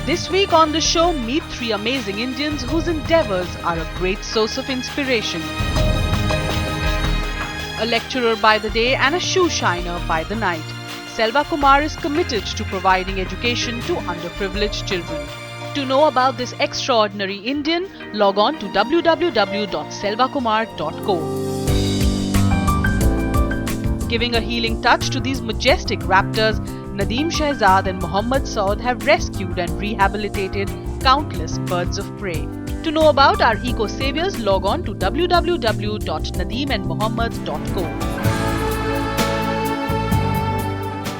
This week on the show, meet three amazing Indians whose endeavours are a great source of inspiration. A lecturer by the day and a shoe shiner by the night, Selva Kumar is committed to providing education to underprivileged children. To know about this extraordinary Indian, log on to www.selvakumar.co. Giving a healing touch to these majestic raptors, Nadeem Shahzad and Mohammad Saud have rescued and rehabilitated countless birds of prey. To know about our eco-saviors, log on to www.nadeemandmohammad.co.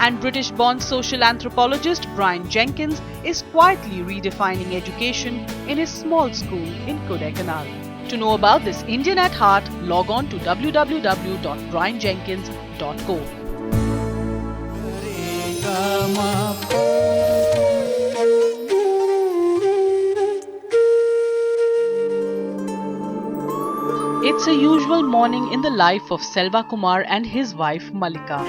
And British-born social anthropologist Brian Jenkins is quietly redefining education in his small school in Kodaikanal. To know about this Indian at heart, log on to www.brianjenkins.co. It's a usual morning in the life of Selva Kumar and his wife Malika.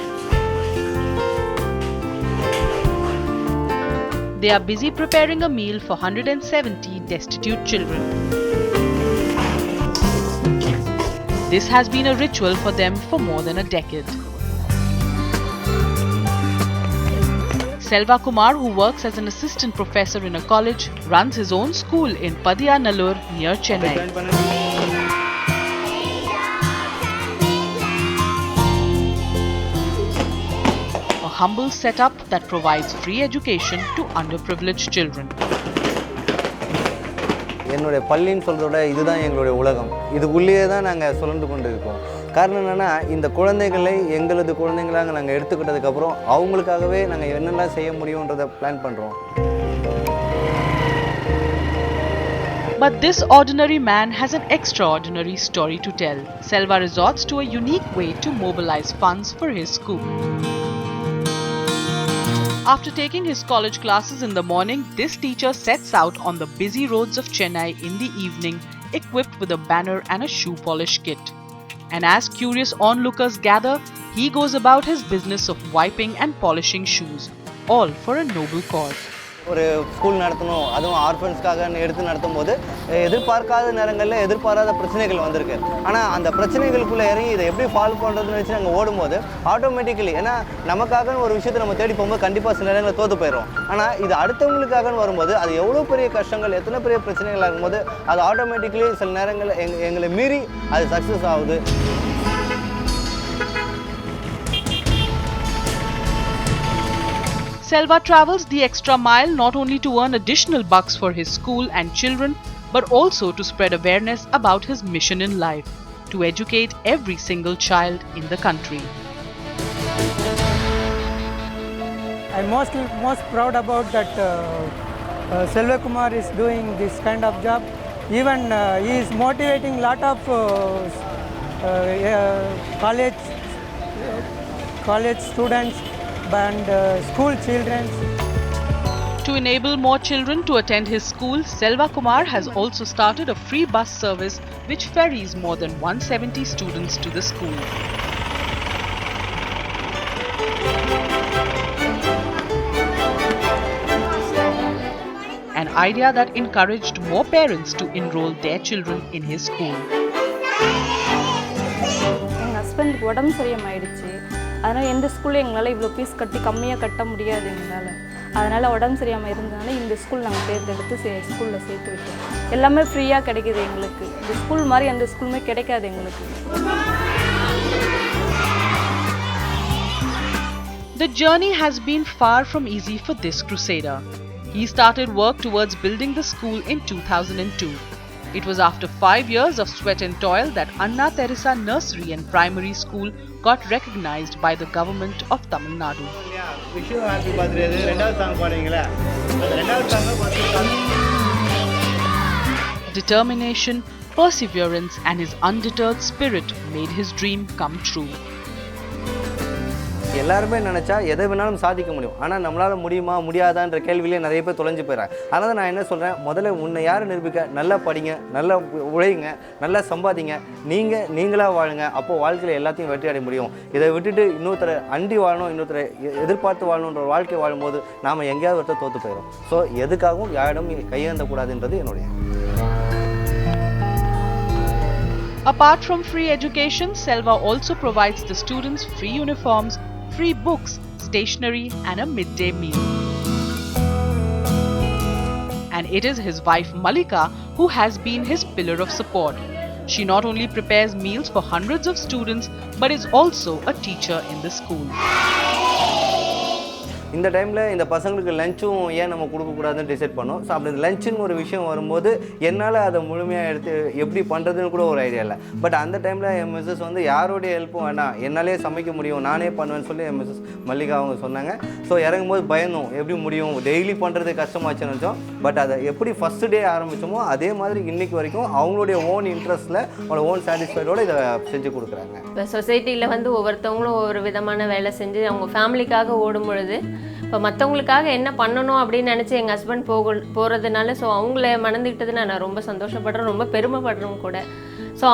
They are busy preparing a meal for 170 destitute children. This has been a ritual for them for more than a decade. Selva Kumar, who works as an assistant professor in a college, runs his own school in Padiyanallur near Chennai. A humble setup that provides free education to underprivileged children. என்னோட பள்ளின்னு சொல்றத விட இதுதான் எங்களுடைய உலகம். இதுக்குள்ளேயே தான் நாங்க சுழண்டு கொண்டு இருக்கோம். காரணம் என்னன்னா இந்த குழந்தைகளை எங்களது குழந்தைகளாக நாங்க எடுத்துக்கிட்டதுக்கு அப்புறம் அவங்களுக்காகவே நாங்க என்னெல்லாம் செய்ய முடியும்ன்றதை பிளான் பண்றோம். But this ordinary man has an extraordinary story to tell. Selva resorts to a unique way to mobilize funds for his school. After taking his college classes in the morning, this teacher sets out on the busy roads of Chennai in the evening, equipped with a banner and a shoe polish kit. And as curious onlookers gather, he goes about his business of wiping and polishing shoes, all for a noble cause. ஒரு school நடத்தணும், அதுவும் ஆர்ஃபன்ஸ்க்காக எடுத்து நடத்தும்போது எதிர்பார்க்காத நேரங்களில் எதிர்பாராத பிரச்சனைகள் வந்திருக்கு. ஆனால் அந்த பிரச்சனைகளுக்குள்ளே இறங்கி இதை எப்படி ஃபாலோ பண்ணுறதுன்னு வச்சு நாங்கள் ஓடும்போது ஆட்டோமேட்டிக்கலி, ஏன்னா நமக்காக ஒரு விஷயத்தை நம்ம தேடி போகும்போது கண்டிப்பாக சில நேரங்களில் தோற்று போயிடும். ஆனால் இது அடுத்தவங்களுக்காகன்னு வரும்போது அது எவ்வளோ பெரிய கஷ்டங்கள், எத்தனை பெரிய பிரச்சனைகள் ஆகும்போது அது ஆட்டோமேட்டிக்கலி சில நேரங்களில் எங்களை மீறி அது சக்ஸஸ் ஆகுது. Selva travels the extra mile not only to earn additional bucks for his school and children, but also to spread awareness about his mission in life, to educate every single child in the country. I'm most proud about that Selva Kumar is doing this kind of job. Even he is motivating lot of college students and school children. To enable more children to attend his school, Selva Kumar has also started a free bus service which ferries more than 170 students to the school. An idea that encouraged more parents to enroll their children in his school. எங்கள் ஹஸ்பண்டுக்கு உடம்பு சரியாயிடுச்சு. அதனால் எந்த ஸ்கூலில் எங்களால் இவ்வளோ fees கட்டி கம்மியாக கட்ட முடியாது எங்களால். அதனால் உடம்பு சரியாமல் இருந்தனால இந்த ஸ்கூல் நாங்கள் தேர்ந்தெடுத்து ஸ்கூலில் சேர்த்து விட்டோம். எல்லாமே ஃப்ரீயாக கிடைக்கிது எங்களுக்கு. இந்த ஸ்கூல் மாதிரி எந்த ஸ்கூலுமே கிடைக்காது எங்களுக்கு. The journey has been far from easy for this crusader. He started work towards building the school in 2002. It was after 5 years of sweat and toil that Anna Teresa Nursery and Primary School got recognized by the government of Tamil Nadu. Wish you happy birthday. ரெண்டாவது song பாடுவீங்களா? அந்த ரெண்டாவது song Determination, perseverance, and his undeterred spirit made his dream come true. எல்லாருமே நினச்சா எதை வேணாலும் சாதிக்க முடியும். ஆனால் நம்மளால் முடியுமா முடியாதான்ற கேள்வியிலே நிறைய பேர் தொலைஞ்சு போயிடறாங்க. அதனால் நான் என்ன சொல்கிறேன், முதல்ல உன்னை யார் நிரூபிக்க, நல்லா படிங்க, நல்லா உழைங்க, நல்லா சம்பாதிங்க, நீங்களாக வாழுங்க. அப்போது வாழ்க்கையில் எல்லாத்தையும் வெற்றி அடைய முடியும். இதை விட்டுட்டு இன்னொருத்தரை அண்டி வாழணும், இன்னொருத்தரை எதிர்பார்த்து வாழணுன்ற ஒரு வாழ்க்கை வாழும்போது நாம் எங்கேயாவது ஒருத்தர் தோற்று போயிடும். ஸோ எதுக்காகவும் யாரிடம் கையேந்தக்கூடாதுன்றது என்னுடைய. Apart from free education, Selva also provides the students free uniforms, free books, stationery, and a midday meal. And it is his wife Malika who has been his pillar of support. She not only prepares meals for hundreds of students but is also a teacher in the school. இந்த டைமில் இந்த பசங்களுக்கு லஞ்சும் ஏன் நம்ம கொடுக்கக்கூடாதுன்னு decide பண்ணோம். So அப்படி லஞ்சுன்னு ஒரு விஷயம் வரும்போது என்னால் அதை முழுமையாக எடுத்து எப்படி பண்ணுறதுன்னு கூட ஒரு ஐடியா இல்லை. பட் அந்த டைமில் என் மிஸ்ஸஸ் வந்து யாரோடைய ஹெல்ப்பும் வேணாம், என்னாலே சமைக்க முடியும், நானே பண்ணுவேன்னு சொல்லி என் மிஸ்ஸஸ் மல்லிகா அவங்க சொன்னாங்க. ஸோ இறங்கும்போது பயந்தோம், எப்படி முடியும், டெய்லி பண்ணுறது கஷ்டமாச்சுன்னு நினச்சோம். பட் அதை எப்படி ஃபஸ்ட்டு டே ஆரம்பித்தோமோ அதே மாதிரி இன்றைக்கி வரைக்கும் அவங்களுடைய ஓன் இன்ட்ரெஸ்ட்டில் அவங்களோட ஓன் சாட்டிஸ்ஃபைடோடு இதை செஞ்சு கொடுக்குறாங்க. இப்போ சொசைட்டியில் வந்து ஒவ்வொருத்தவங்களும் ஒவ்வொரு விதமான வேலை செஞ்சு அவங்க ஃபேமிலிக்காக ஓடும் பொழுது இப்போ மற்றவங்களுக்காக என்ன பண்ணணும் அப்படின்னு நினச்சி எங்கள் ஹஸ்பண்ட் போகிறதுனால ஸோ அவங்கள மணந்துக்கிட்டது நான் ரொம்ப சந்தோஷப்படுறேன், ரொம்ப பெருமைப்படுறேன் கூட. ஸோ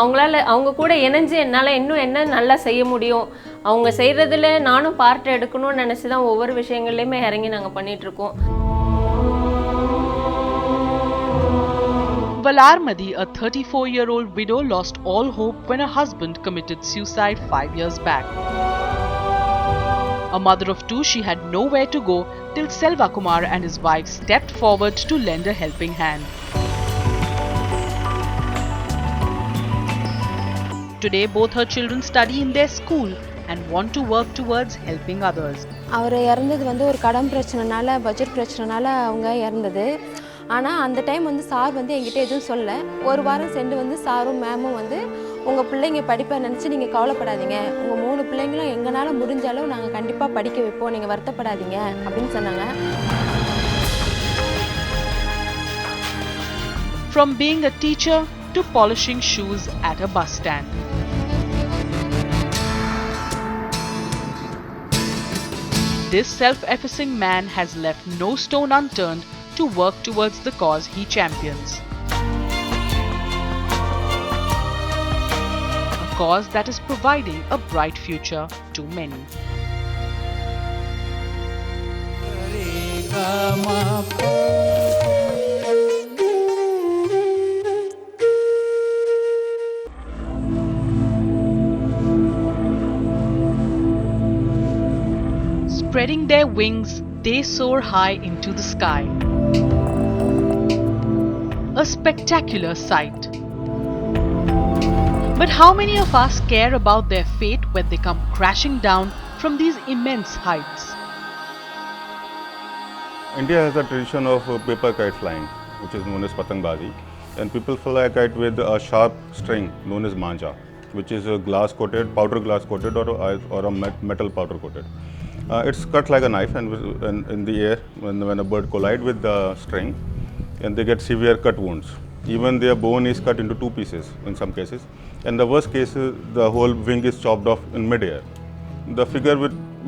அவங்க கூட இணைஞ்சு என்னால் இன்னும் என்ன நல்லா செய்ய முடியும், அவங்க செய்கிறதுல நானும் பார்ட் எடுக்கணும்னு நினச்சி தான் ஒவ்வொரு விஷயங்கள்லையுமே இறங்கி நாங்கள் பண்ணிகிட்ருக்கோம். Valarmadi, a 34-year-old widow, lost all hope when her husband committed suicide 5 years back. A mother of two, she had nowhere to go till Selva Kumar and his wife stepped forward to lend a helping hand. Today, both her children study in their school and want to work towards helping others. அவர் இறந்தது வந்து ஒரு கடன் பிரச்சனைனால, budget பிரச்சனைனால அவங்க இறந்தது. ஆனால் அந்த time வந்து sir வந்து என்கிட்ட எதுவும் சொல்ல. ஒரு வாரம் சென்று வந்து சாரும் மேமும் வந்து உங்கள் பிள்ளைங்க படிப்பை நினச்சி நீங்கள் கவலைப்படாதீங்க, உங்கள் 3 பிள்ளைங்களும் எங்களால் முடிஞ்ச அளவு நாங்கள் கண்டிப்பாக படிக்க வைப்போம், நீங்கள் வருத்தப்படாதீங்க அப்படின்னு சொன்னாங்க. From being a teacher to polishing shoes at a bus stand. This self-effacing man has left no stone unturned to work towards the cause he champions. A cause that is providing a bright future to many. Spreading their wings, they soar high into the sky. A spectacular sight. But how many of us care about their fate when they come crashing down from these immense heights? India has a tradition of paper kite flying, which is known as patangbazi, and people fly a kite with a sharp string known as manja, which is glass coated, powder glass coated, or a metal powder coated. It's cut like a knife, and in the air when a bird collides with the string, and they get severe cut wounds. Even their bone is cut into 2 pieces in some cases. And the worst case, the whole wing is chopped off in mid-air. The figure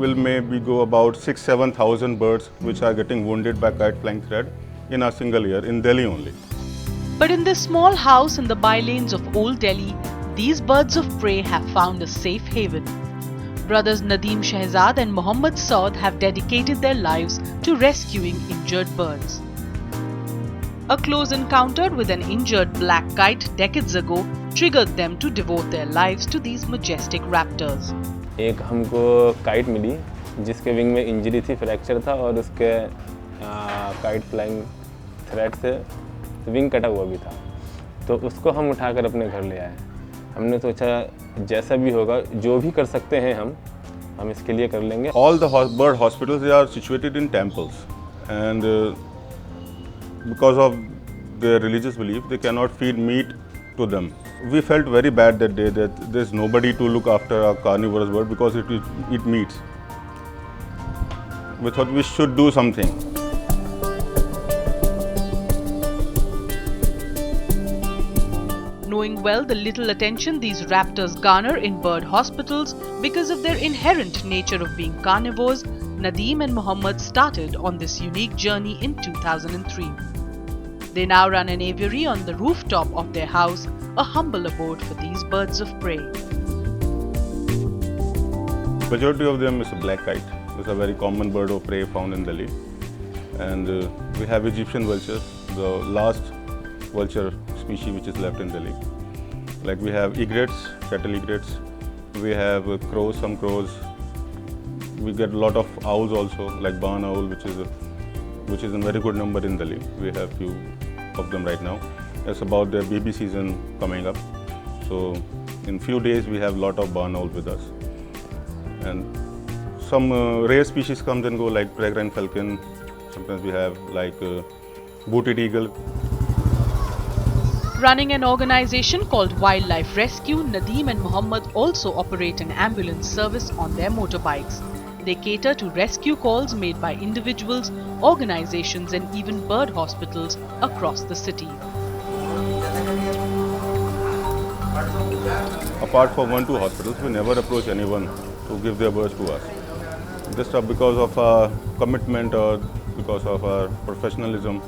will maybe go about 6,000-7,000 birds which are getting wounded by kite flying thread in a single year in Delhi only. But in this small house in the bylanes of Old Delhi, these birds of prey have found a safe haven. Brothers Nadeem Shehzad and Mohammad Saud have dedicated their lives to rescuing injured birds. A close encounter with an injured black kite decades ago triggered them to devote their lives to these majestic raptors. एक हमको kite मिली जिसके wing में injury थी, fracture था, और उसके kite flying thread से wing कटा हुआ भी था. तो उसको हम उठाकर अपने घर ले आए. हमने सोचा जैसा भी होगा, जो भी कर सकते हैं हम इसके लिए कर लेंगे. All the bird hospitals, they are situated in temples, and because of their religious belief, they cannot feed meat to them. we felt very bad that day that there's nobody to look after our carnivorous bird because it eat meats. We thought we should do something. Knowing well the little attention these raptors garner in bird hospitals because of their inherent nature of being carnivores, Nadeem and Mohammed started on this unique journey in 2003. They now run an aviary on the rooftop of their house, a humble abode for these birds of prey. Majority of them is a black kite. It's a very common bird of prey found in Delhi. And we have Egyptian vultures, the last vulture species which is left in Delhi. Like we have egrets, cattle egrets. We have crows, some crows. We get a lot of owls also, like barn owl, which is in very good number in Delhi. We have few of them right now. It's about their baby season coming up. So in few days we have a lot of barn owl with us. And some rare species comes and go, like peregrine falcon. Sometimes we have like booted eagle. Running an organization called Wildlife Rescue, Nadeem and Mohammed also operate an ambulance service on their motorbikes. They cater to rescue calls made by individuals, organizations and even bird hospitals across the city. Apart from 1-2 hospitals, we never approach anyone to give their birds to us. Just because of our commitment or because of our professionalism,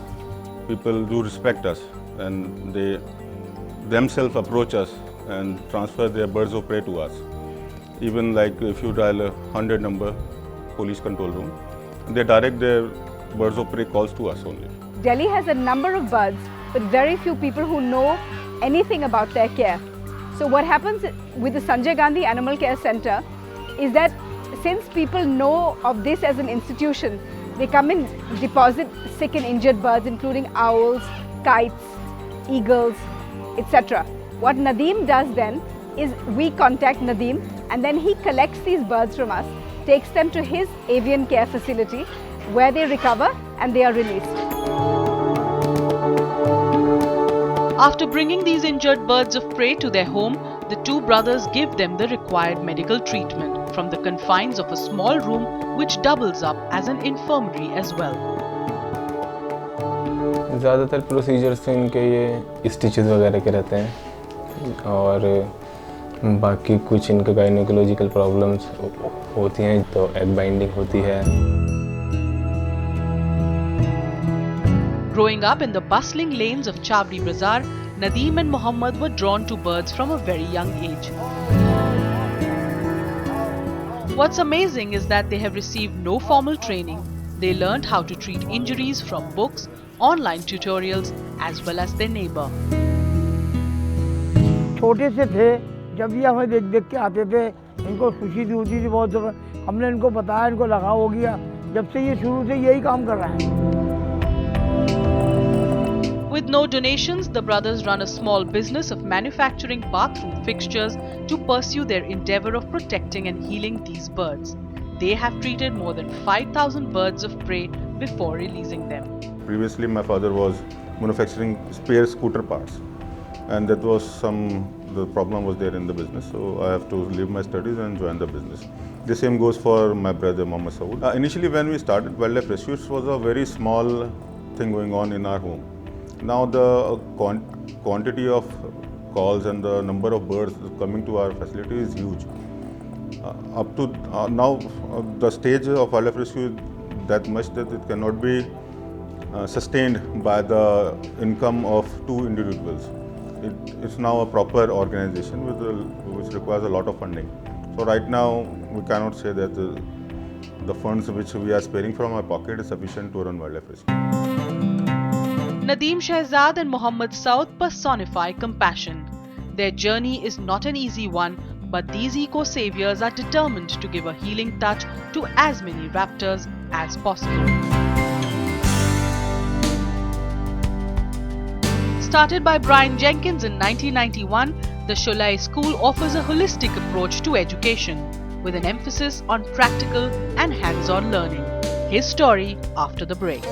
people do respect us and they themselves approach us and transfer their birds of prey to us. Even like if you dial a 100 number, police control room, they direct their birds of prey calls to us only. Delhi has a number of birds, but very few people who know anything about their care. So what happens with the Sanjay Gandhi Animal Care Center is that since people know of this as an institution, they come and deposit sick and injured birds, including owls, kites, eagles, etc. What Nadeem does then is we contact Nadeem and then he collects these birds from us, takes them to his avian care facility where they recover and they are released. After bringing these injured birds of prey to their home, the two brothers give them the required medical treatment from the confines of a small room which doubles up as an infirmary as well. ज़्यादातर procedures तो इनके ये stitches वगैरह के रहते हैं और बाकी कुछ इनके गायनेकोलॉजिकल प्रॉब्लम्स होती हैं तो एग बाइंडिंग होती है. Growing up in the bustling lanes of Chavri Bazaar, Nadeem and Mohammed were drawn to birds from a very young age. What's amazing is that they have received no formal training. They learned how to treat injuries from books, online tutorials as well as their neighbor. छोटे से थे जब ये हमें देख देख के आते थे, इनको खुशी भी होती थी बहुत. हमने इनको बताया, इनको लगाव हो गया. जब से ये शुरू से यही काम कर रहा है. With no donations, the brothers run a small business of manufacturing bathroom fixtures to pursue their endeavor of protecting and healing these birds. They have treated more than 5,000 birds of prey before releasing them. Previously, my father was manufacturing spare scooter parts, and that was the problem was there in the business. So I have to leave my studies and join the business. The same goes for my brother Mohammed Saud. Initially, when we started Wildlife Rescue, it was a very small thing going on in our home. Now the quantity of calls and the number of birds coming to our facility is huge. Up to now, the stage of Wildlife Rescue is that much that it cannot be sustained by the income of 2 individuals. It's now a proper organization which requires a lot of funding. So right now, we cannot say that the funds which we are sparing from our pocket is sufficient to run Wildlife Rescue. Nadeem Shahzad and Mohammed Saud personify compassion. Their journey is not an easy one, but these eco-saviors are determined to give a healing touch to as many raptors as possible. Started by Brian Jenkins in 1991, the Sholai School offers a holistic approach to education, with an emphasis on practical and hands-on learning. His story after the break.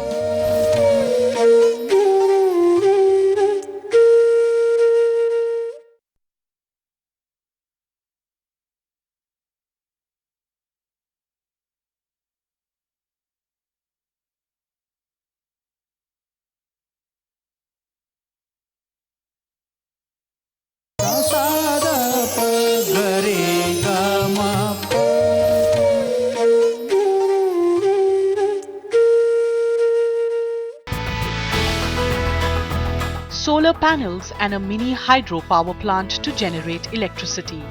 solar panels and a mini hydropower plant to generate electricity.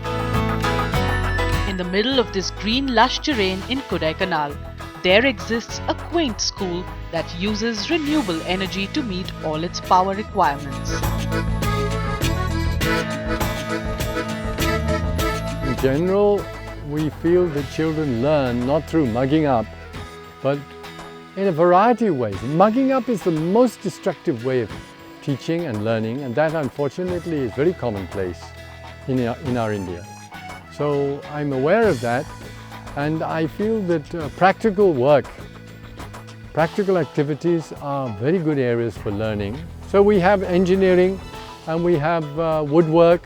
In the middle of this green lush terrain in Kodaikanal, there exists a quaint school that uses renewable energy to meet all its power requirements. In general, we feel that children learn not through mugging up, but in a variety of ways. Mugging up is the most destructive way of teaching and learning, and that unfortunately is very commonplace in our India. So I'm aware of that, and I feel that practical work, practical activities are very good areas for learning. So we have engineering, and we have woodwork,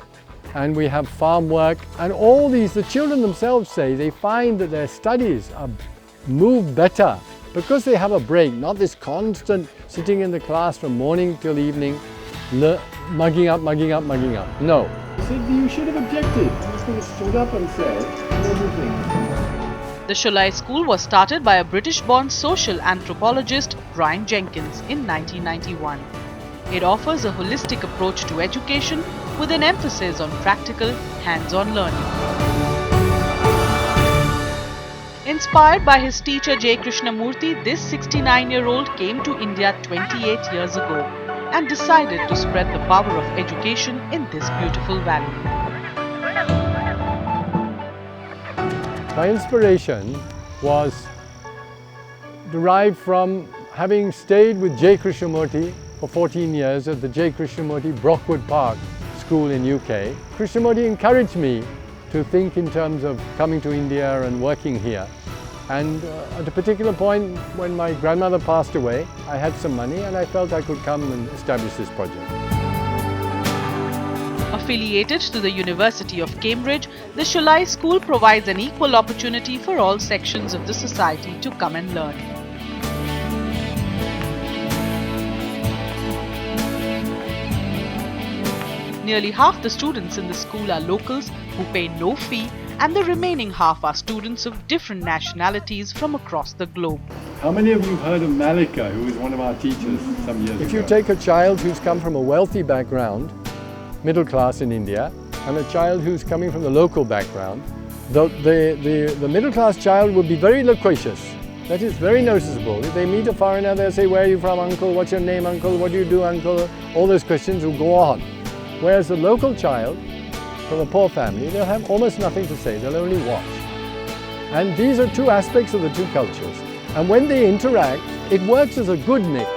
and we have farm work, and all these, the children themselves say they find that their studies are move better because they have a break, not this constant sitting in the class from morning till evening, mugging up. No. You should have objected. You should have stood up and said, what do you think? The Sholai School was started by a British-born social anthropologist, Brian Jenkins, in 1991. It offers a holistic approach to education with an emphasis on practical, hands-on learning. Inspired by his teacher J. Krishnamurthy, this 69-year-old came to India 28 years ago and decided to spread the power of education in this beautiful valley. My inspiration was derived from having stayed with J. Krishnamurthy for 14 years at the J. Krishnamurthy Brockwood Park School in UK. Krishnamurthy encouraged me to think in terms of coming to India and working here. And at a particular point when my grandmother passed away, I had some money and I felt I could come and establish this project. Affiliated to the University of Cambridge, the Sholai School provides an equal opportunity for all sections of the society to come and learn. Nearly half the students in the school are locals who pay no fee, and the remaining half are students of different nationalities from across the globe. How many of you heard of Malika, who was one of our teachers some years ago? If you take a child who's come from a wealthy background, middle class in India, and a child who's coming from the local background, the middle class child will be very loquacious. That is very noticeable. If they meet a foreigner, they'll say, "Where are you from, uncle? What's your name, uncle? What do you do, uncle?" All those questions will go on. Whereas the local child from a poor family, they'll have almost nothing to say, they'll only watch. And these are two aspects of the two cultures. And when they interact, it works as a good mix.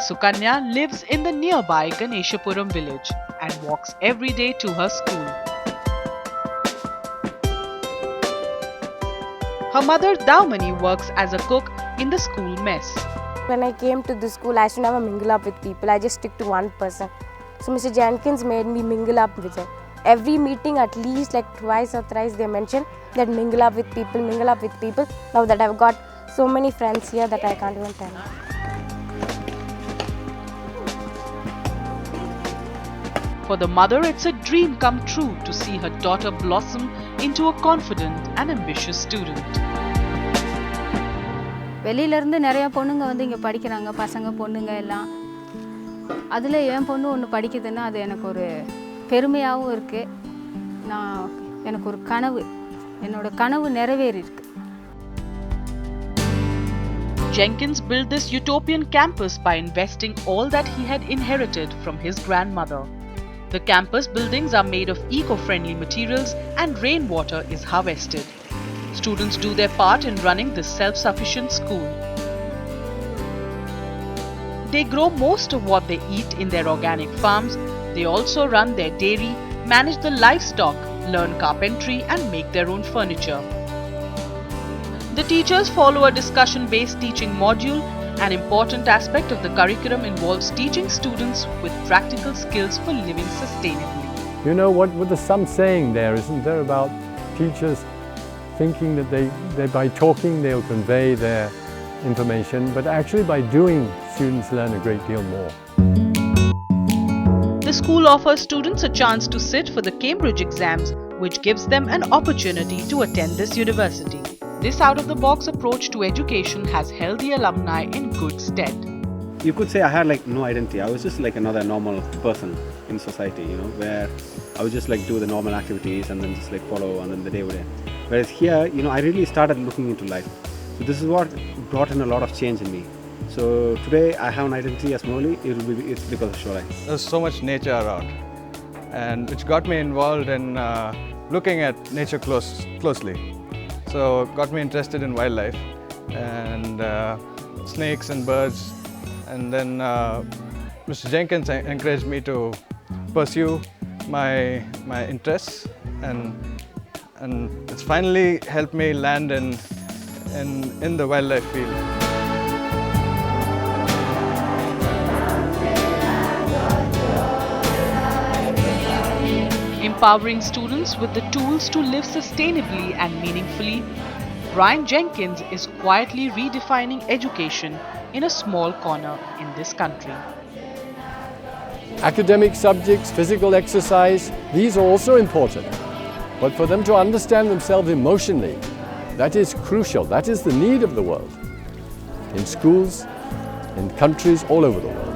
Sukanya lives in the nearby Ganeshapuram village and walks every day to her school. Her mother Daumani works as a cook in the school mess. When I came to the school, I should never mingle up with people. I just stick to one person. So Mr. Jenkins made me mingle up with him. Every meeting, at least like twice or thrice, they mention that mingle up with people, mingle up with people. Now that I've got so many friends here that I can't even tell. For the mother, it's a dream come true to see her daughter blossom into a confident and ambitious student. வெளியிலேருந்து நிறைய பொண்ணுங்க வந்து இங்கே படிக்கிறாங்க, பசங்க பொண்ணுங்க எல்லாம். அதில் என் பொண்ணு ஒன்று படிக்குதுன்னா அது எனக்கு ஒரு பெருமையாகவும் இருக்குது. எனக்கு ஒரு கனவு, என்னோட கனவு நிறைவேறியிருக்கு. Jenkins built this utopian campus by investing all that he had inherited from his grandmother. The campus buildings are made of eco-friendly materials and rainwater is harvested. Students do their part in running this self-sufficient school. They grow most of what they eat in their organic farms. They also run their dairy, manage the livestock, learn carpentry and make their own furniture. The teachers follow a discussion-based teaching module. An important aspect of the curriculum involves teaching students with practical skills for living sustainably. You know what there's some saying there, isn't there, about teachers thinking that they by talking they'll convey their information, but actually by doing, students learn a great deal more. The school offers students a chance to sit for the Cambridge exams, which gives them an opportunity to attend this university. This out-of-the-box approach to education has held the alumni in good stead. you could say I had like no identity. I was just like another normal person in society, you know, where I would just like do the normal activities and then just like follow and then the day would end. Whereas here, you know, I really started looking into life. So this is what brought in a lot of change in me. So today I have an identity as Murali. It's because of Shorai. There's so much nature around, and which got me involved in looking at nature closely. So got me interested in wildlife and snakes and birds. And then Mr. Jenkins encouraged me to pursue my interests, and it's finally helped me land in the wildlife field. Empowering students with the tools to live sustainably and meaningfully, Brian Jenkins is quietly redefining education in a small corner in this country. Academic subjects, physical exercise, these are also important. But for them to understand themselves emotionally, that is crucial. That is the need of the world, in schools, in countries all over the world.